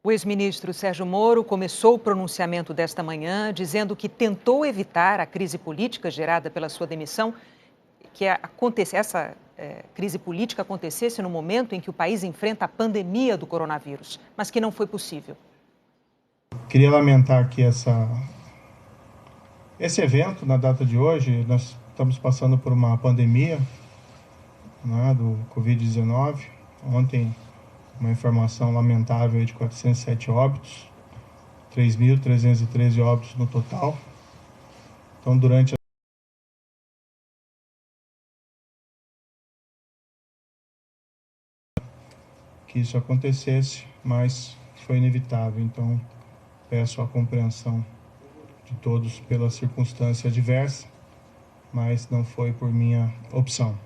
O ex-ministro Sérgio Moro começou o pronunciamento desta manhã dizendo que tentou evitar a crise política gerada pela sua demissão, que essa crise política acontecesse no momento em que o país enfrenta a pandemia do coronavírus, mas que não foi possível. Queria lamentar que esse evento, na data de hoje, nós estamos passando por uma pandemia, né, do Covid-19. Ontem, uma informação lamentável de 407 óbitos, 3.313 óbitos no total. Então, durante que isso acontecesse, mas foi inevitável. Então, peço a compreensão de todos pela circunstância adversa, mas não foi por minha opção.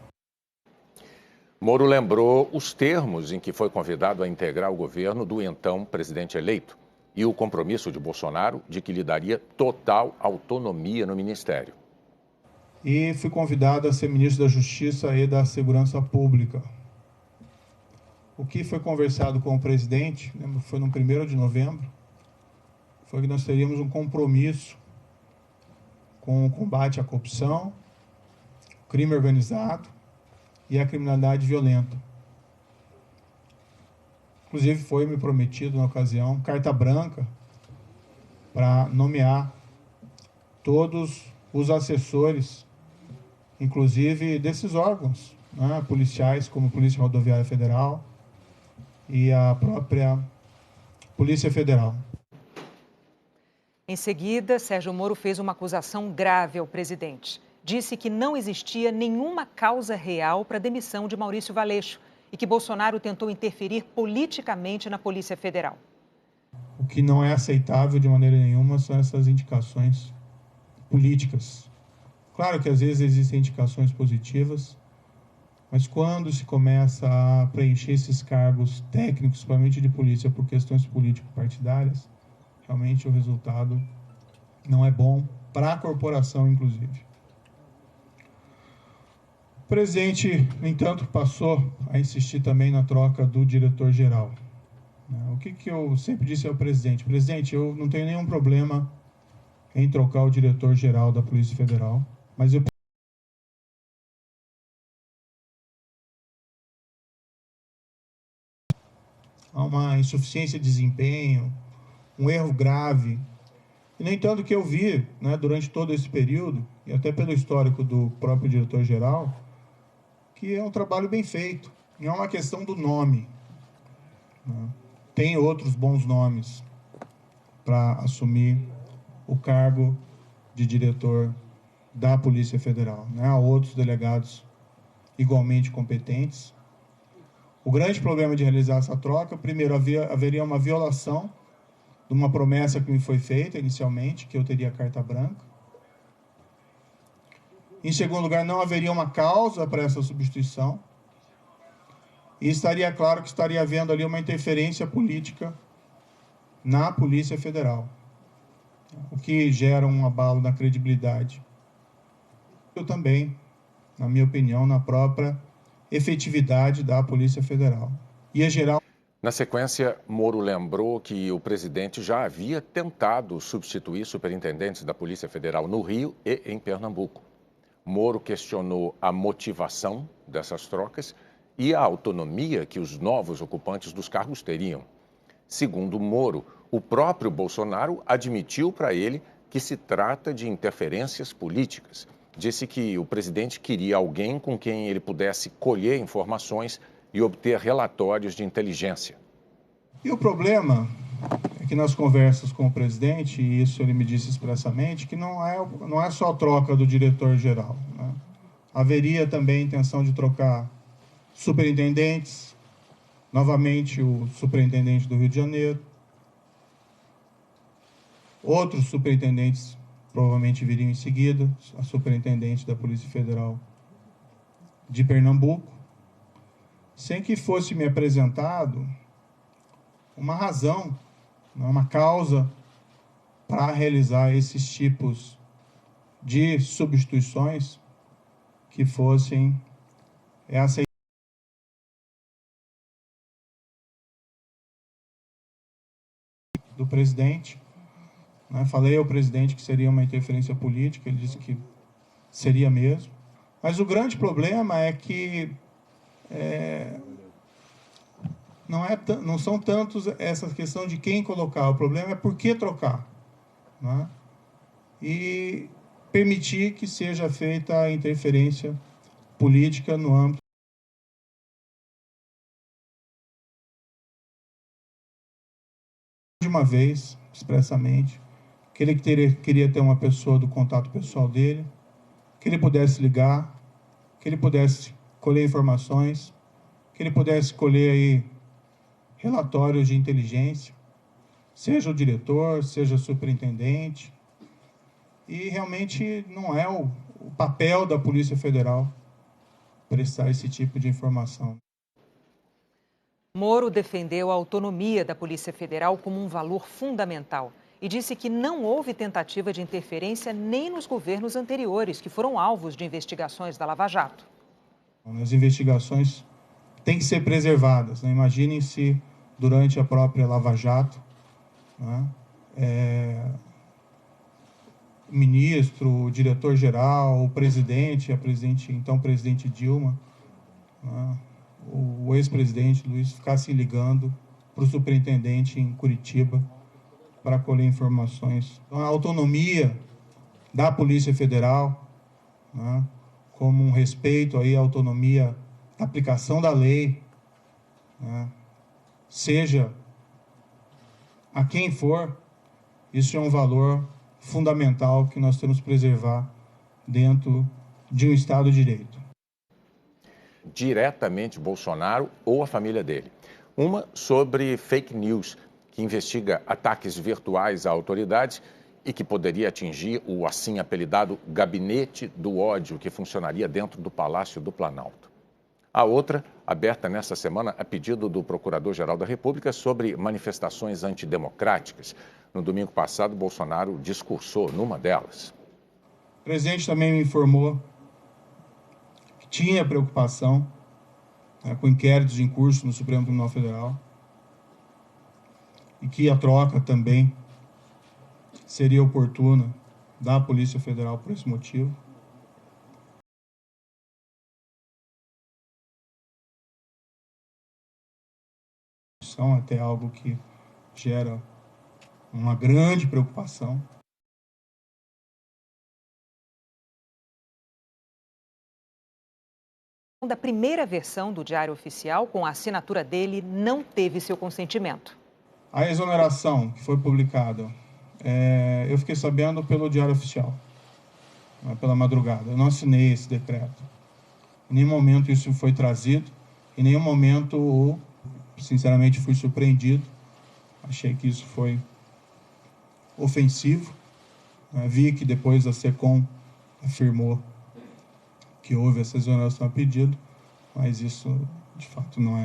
Moro lembrou os termos em que foi convidado a integrar o governo do então presidente eleito e o compromisso de Bolsonaro de que lhe daria total autonomia no ministério. E fui convidado a ser ministro da Justiça e da Segurança Pública. O que foi conversado com o presidente, foi no 1º de novembro, foi que nós teríamos um compromisso com o combate à corrupção, crime organizado e a criminalidade violenta. Inclusive foi me prometido na ocasião carta branca para nomear todos os assessores, inclusive desses órgãos, né, policiais, como a Polícia Rodoviária Federal e a própria Polícia Federal. Em seguida, Sérgio Moro fez uma acusação grave ao presidente. Disse que não existia nenhuma causa real para a demissão de Maurício Valeixo e que Bolsonaro tentou interferir politicamente na Polícia Federal. O que não é aceitável de maneira nenhuma são essas indicações políticas. Claro que às vezes existem indicações positivas, mas quando se começa a preencher esses cargos técnicos, principalmente de polícia, por questões político-partidárias, realmente o resultado não é bom para a corporação, inclusive. O presidente, no entanto, passou a insistir também na troca do diretor-geral. O que eu sempre disse ao presidente? Presidente, eu não tenho nenhum problema em trocar o diretor-geral da Polícia Federal, mas há uma insuficiência de desempenho, um erro grave. E, no entanto, o que eu vi, né, durante todo esse período, e até pelo histórico do próprio diretor-geral, que é um trabalho bem feito. Não é uma questão do nome. Né? Tem outros bons nomes para assumir o cargo de diretor da Polícia Federal. Né? Há outros delegados igualmente competentes. O grande problema de realizar essa troca, primeiro, haveria uma violação de uma promessa que me foi feita inicialmente, que eu teria carta branca. Em segundo lugar, não haveria uma causa para essa substituição. E estaria claro que estaria havendo ali uma interferência política na Polícia Federal, o que gera um abalo na credibilidade. Eu também, na minha opinião, na própria efetividade da Polícia Federal. Ia gerar... Na sequência, Moro lembrou que o presidente já havia tentado substituir superintendentes da Polícia Federal no Rio e em Pernambuco. Moro questionou a motivação dessas trocas e a autonomia que os novos ocupantes dos cargos teriam. Segundo Moro, o próprio Bolsonaro admitiu para ele que se trata de interferências políticas. Disse que o presidente queria alguém com quem ele pudesse colher informações e obter relatórios de inteligência. E o problema é que nas conversas com o presidente, e isso ele me disse expressamente, que não é só a troca do diretor-geral. Né? Haveria também a intenção de trocar superintendentes, novamente o superintendente do Rio de Janeiro. Outros superintendentes provavelmente viriam em seguida, a superintendente da Polícia Federal de Pernambuco, sem que fosse me apresentado uma razão, uma causa para realizar esses tipos de substituições que fossem aceitáveis. do presidente. Né? Falei ao presidente que seria uma interferência política, ele disse que seria mesmo. Mas o grande problema é que não são tantos essa questão de quem colocar, o problema é por que trocar. Né? E permitir que seja feita a interferência política no âmbito de uma vez, expressamente, que ele queria ter uma pessoa do contato pessoal dele, que ele pudesse ligar, que ele pudesse colher informações, que ele pudesse colher aí relatórios de inteligência, seja o diretor, seja o superintendente, e realmente não é o papel da Polícia Federal prestar esse tipo de informação. Moro defendeu a autonomia da Polícia Federal como um valor fundamental e disse que não houve tentativa de interferência nem nos governos anteriores, que foram alvos de investigações da Lava Jato. As investigações têm que ser preservadas. Né? Imaginem se, durante a própria Lava Jato, né, o ministro, o diretor-geral, o presidente, então presidente Dilma, né, o ex-presidente Luiz ficassem ligando para o superintendente em Curitiba para colher informações. Então, a autonomia da Polícia Federal, né, como um respeito aí à autonomia da aplicação da lei, né, seja a quem for, isso é um valor fundamental que nós temos que preservar dentro de um Estado de Direito. Diretamente Bolsonaro ou a família dele. Uma sobre fake news, que investiga ataques virtuais a autoridades e que poderia atingir o assim apelidado Gabinete do Ódio, que funcionaria dentro do Palácio do Planalto. A outra, aberta nesta semana a pedido do Procurador-Geral da República sobre manifestações antidemocráticas. No domingo passado, Bolsonaro discursou numa delas. O presidente também me informou que tinha preocupação, né, com inquéritos em curso no Supremo Tribunal Federal e que a troca também seria oportuna da Polícia Federal por esse motivo. Até algo que gera uma grande preocupação. Da primeira versão do Diário Oficial, com a assinatura dele, não teve seu consentimento. A exoneração que foi publicada, eu fiquei sabendo pelo Diário Oficial, pela madrugada. Eu não assinei esse decreto. Em nenhum momento isso foi trazido, em nenhum momento, sinceramente, fui surpreendido. Achei que isso foi ofensivo. Vi que depois a SECOM afirmou que houve essa exoneração a pedido, mas isso, de fato, não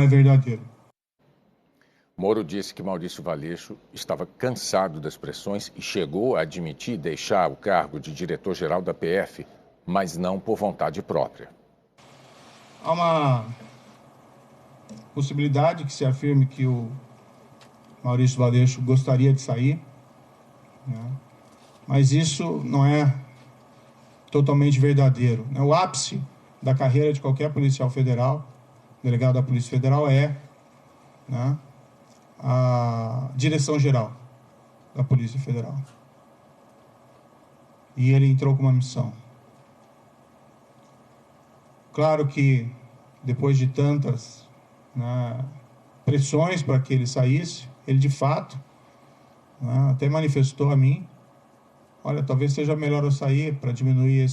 é verdadeiro. Moro disse que Maurício Valeixo estava cansado das pressões e chegou a admitir deixar o cargo de diretor-geral da PF, mas não por vontade própria. Há uma possibilidade que se afirme que o Maurício Valeixo gostaria de sair, né? Mas isso não é totalmente verdadeiro. O ápice da carreira de qualquer policial federal, delegado da Polícia Federal, é, né, a direção-geral da Polícia Federal. E ele entrou com uma missão. Claro que, depois de tantas, né, pressões para que ele saísse, ele, de fato, né, até manifestou a mim: olha, talvez seja melhor eu sair para diminuir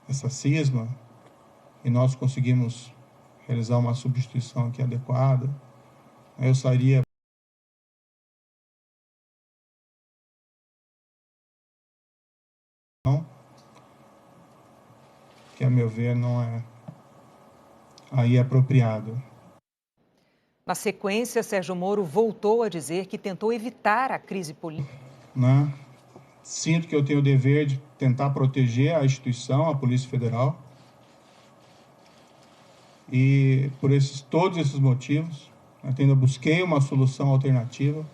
essa cisma, e nós conseguimos realizar uma substituição aqui adequada. Eu sairia que, a meu ver, não é aí apropriado. Na sequência, Sérgio Moro voltou a dizer que tentou evitar a crise política. Né? Sinto que eu tenho o dever de tentar proteger a instituição, a Polícia Federal. E por todos esses motivos, ainda busquei uma solução alternativa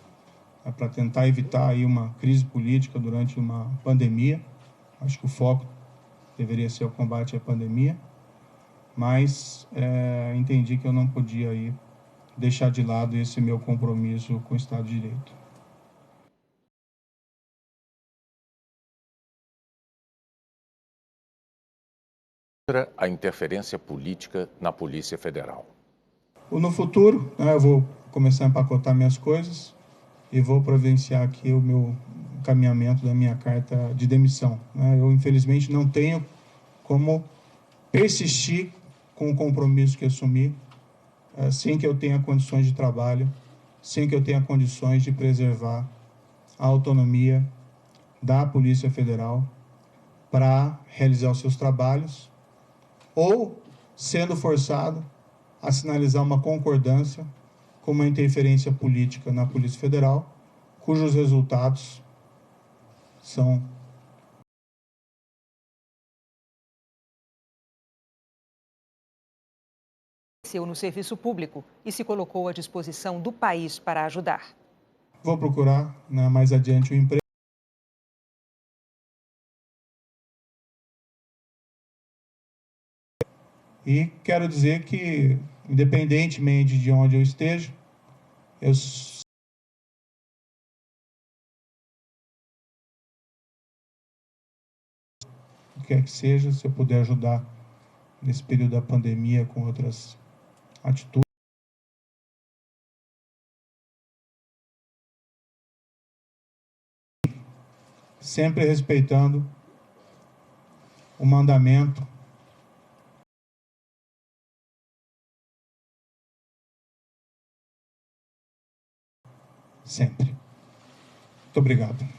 para tentar evitar aí uma crise política durante uma pandemia. Acho que o foco deveria ser o combate à pandemia, mas entendi que eu não podia aí deixar de lado esse meu compromisso com o Estado de Direito. A interferência política na Polícia Federal. No futuro, eu vou começar a empacotar minhas coisas e vou providenciar aqui o meu encaminhamento da minha carta de demissão. Eu, infelizmente, não tenho como persistir com o compromisso que assumi sem que eu tenha condições de trabalho, sem que eu tenha condições de preservar a autonomia da Polícia Federal para realizar os seus trabalhos, ou sendo forçado a sinalizar uma concordância com uma interferência política na Polícia Federal, cujos resultados são no serviço público e se colocou à disposição do país para ajudar. Vou procurar mais adiante o emprego. E quero dizer que, independentemente de onde eu esteja, o que quer que seja, se eu puder ajudar nesse período da pandemia com outras atitudes, sempre respeitando o mandamento sempre. Muito obrigado.